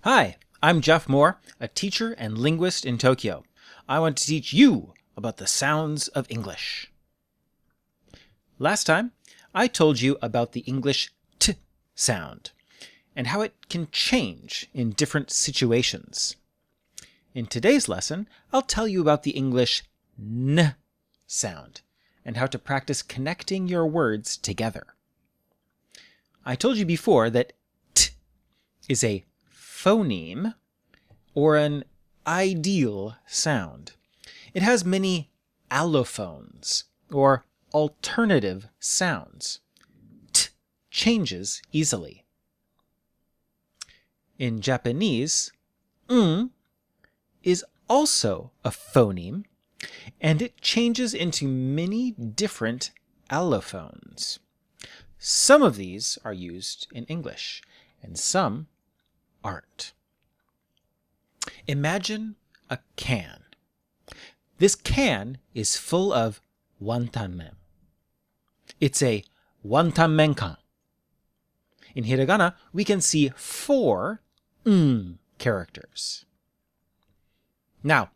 Hi, I'm Jeff Moore, a teacher and linguist in Tokyo. I want to teach you about the sounds of English. Last time, I told you about the English t sound and how it can change in different situations. In today's lesson, I'll tell you about the English n sound and how to practice connecting your words together. I told you before that t is a phoneme or an ideal sound. It has many allophones or alternative sounds. T changes easily. In Japanese, is also a phoneme, and it changes into many different allophones. Some of these are used in English, and some aren't. Imagine a can. This can is full of wantanmen. It's a wantanmenkan. In hiragana, we can see 4 characters. Now,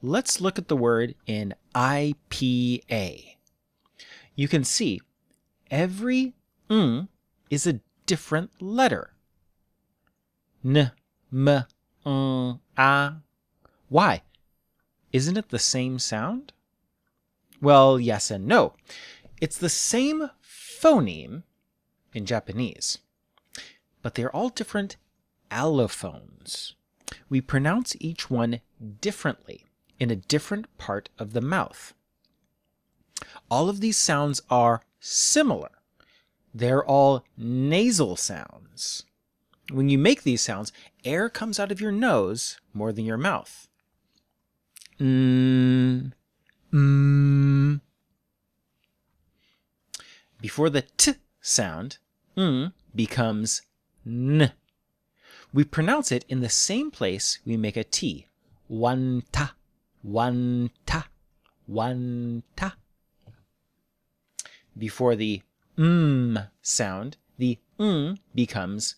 let's look at the word in IPA. You can see every is a different letter. N, M, A. Why? Isn't it the same sound? Well, yes and no. It's the same phoneme in Japanese, but they're all different allophones. We pronounce each one differently in a different part of the mouth. All of these sounds are similar. They're all nasal sounds. When you make these sounds, air comes out of your nose more than your mouth. Before the t sound, becomes n. We pronounce it in the same place we make a t. Wanta, wanta, wanta. Before the sound, the becomes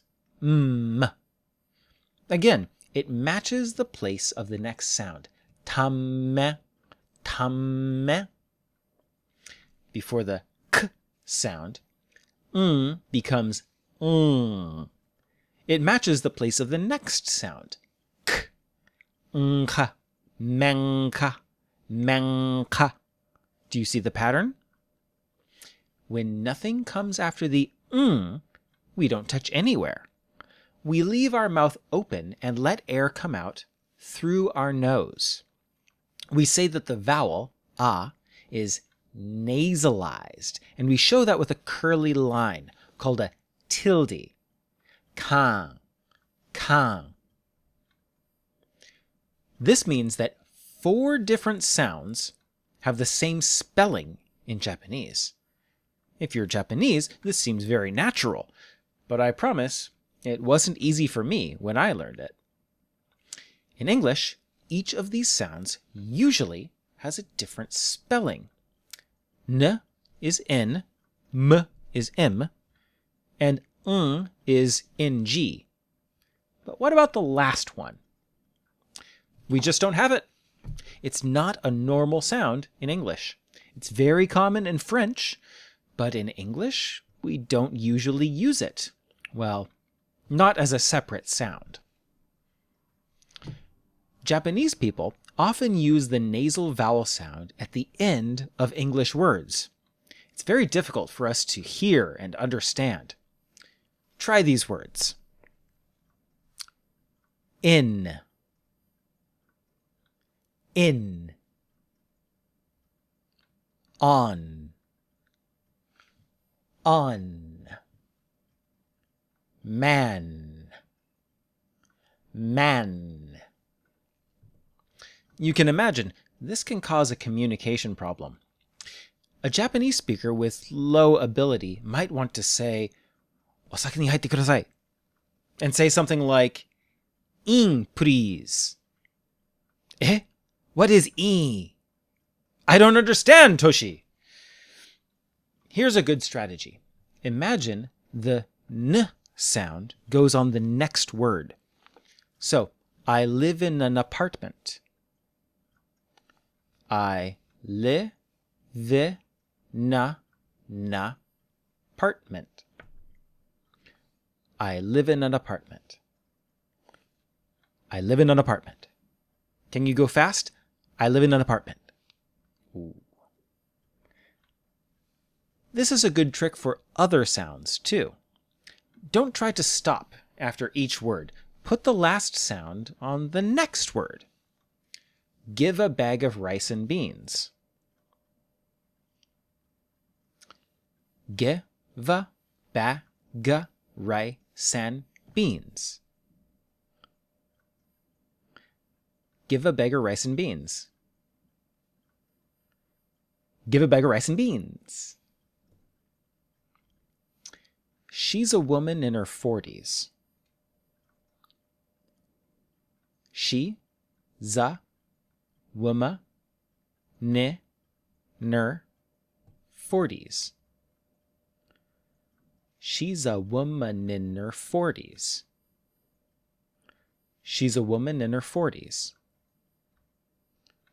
Again, it matches the place of the next sound. Tamme, tamme. Before the k sound, becomes It matches the place of the next sound. K, nka, menka, menka. Do you see the pattern? When nothing comes after the we don't touch anywhere. We leave our mouth open and let air come out through our nose. We say that the vowel a is nasalized, and we show that with a curly line called a tilde. Kan, kan. This means that 4 different sounds have the same spelling in Japanese. If you're Japanese, this seems very natural, but I promise it wasn't easy for me when I learned it. In English, each of these sounds usually has a different spelling. N is N, M is M, and Ng is NG. But what about the last one? We just don't have it. It's not a normal sound in English. It's very common in French, but in English, we don't usually use it. Well, not as a separate sound. Japanese people often use the nasal vowel sound at the end of English words. It's very difficult for us to hear and understand. Try these words. In, on, man, man. You can imagine this can cause a communication problem. A Japanese speaker with low ability might want to say, "Osake ni haite kudasai," and say something like, "In, please." Eh? What is in? I don't understand, Toshi. Here's a good strategy. Imagine the n sound goes on the next word. So, I live in an apartment. I live in an apartment. I live in an apartment. I live in an apartment. Can you go fast? I live in an apartment. Ooh. This is a good trick for other sounds, too. Don't try to stop after each word. Put the last sound on the next word. Give a bag of rice and beans. Give a bag of rice and beans. Give a bag of rice and beans. Give a bag of rice and beans. She's a woman in her 40s. She's a woman in her 40s. She's a woman in her 40s. She's a woman in her 40s.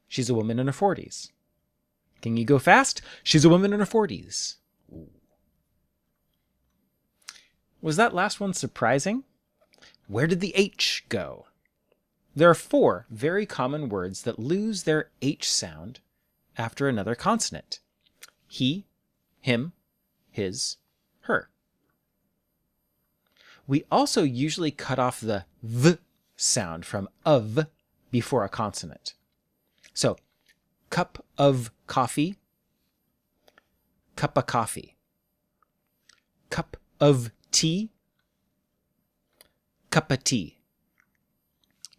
She's a woman in her 40s. Can you go fast? She's a woman in her 40s. Ooh. Was that last one surprising? Where did the H go? There are 4 very common words that lose their H sound after another consonant. He, him, his, her. We also usually cut off the V sound from of before a consonant. So, cup of coffee, cup of coffee. Cup of tea, cup of tea.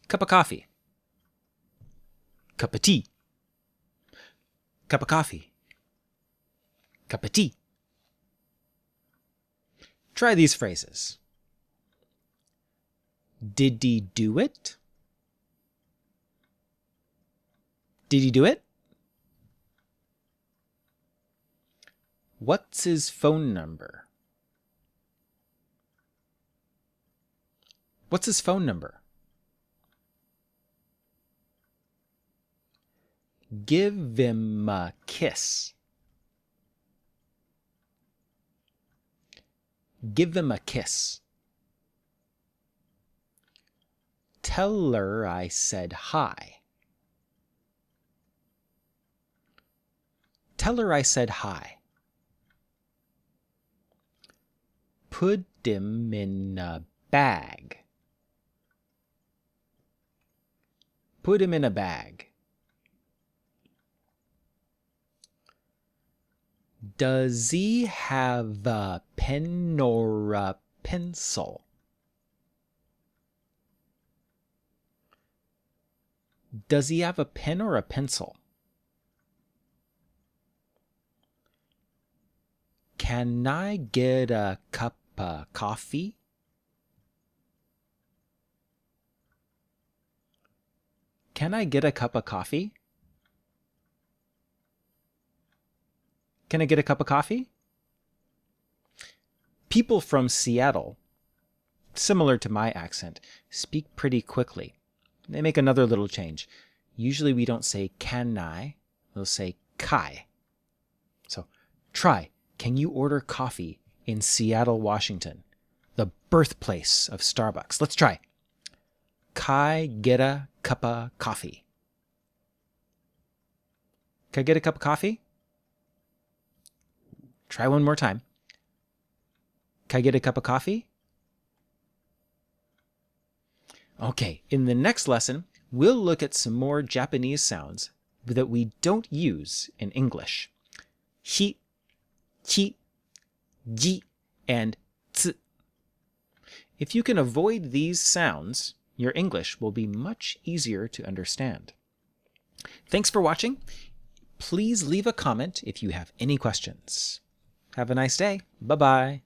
Cup of coffee, cup of tea. Cup of coffee, cup of tea. Try these phrases. Did he do it? Did he do it? What's his phone number? What's his phone number? Give him a kiss. Give him a kiss. Tell her I said hi. Tell her I said hi. Put him in a bag. Put him in a bag. Does he have a pen or a pencil? Does he have a pen or a pencil? Can I get a cup of coffee? Can I get a cup of coffee? Can I get a cup of coffee? People from Seattle, similar to my accent, speak pretty quickly. They make another little change. Usually we don't say can I, we'll say kai. So try, can you order coffee in Seattle, Washington, the birthplace of Starbucks? Let's try. Kai get a cup of coffee. Can I get a cup of coffee? Try one more time. Can I get a cup of coffee? Okay, in the next lesson, we'll look at some more Japanese sounds that we don't use in English. Hi, chi, ji, and tsu. If you can avoid these sounds, your English will be much easier to understand. Thanks for watching. Please leave a comment if you have any questions. Have a nice day. Bye-bye.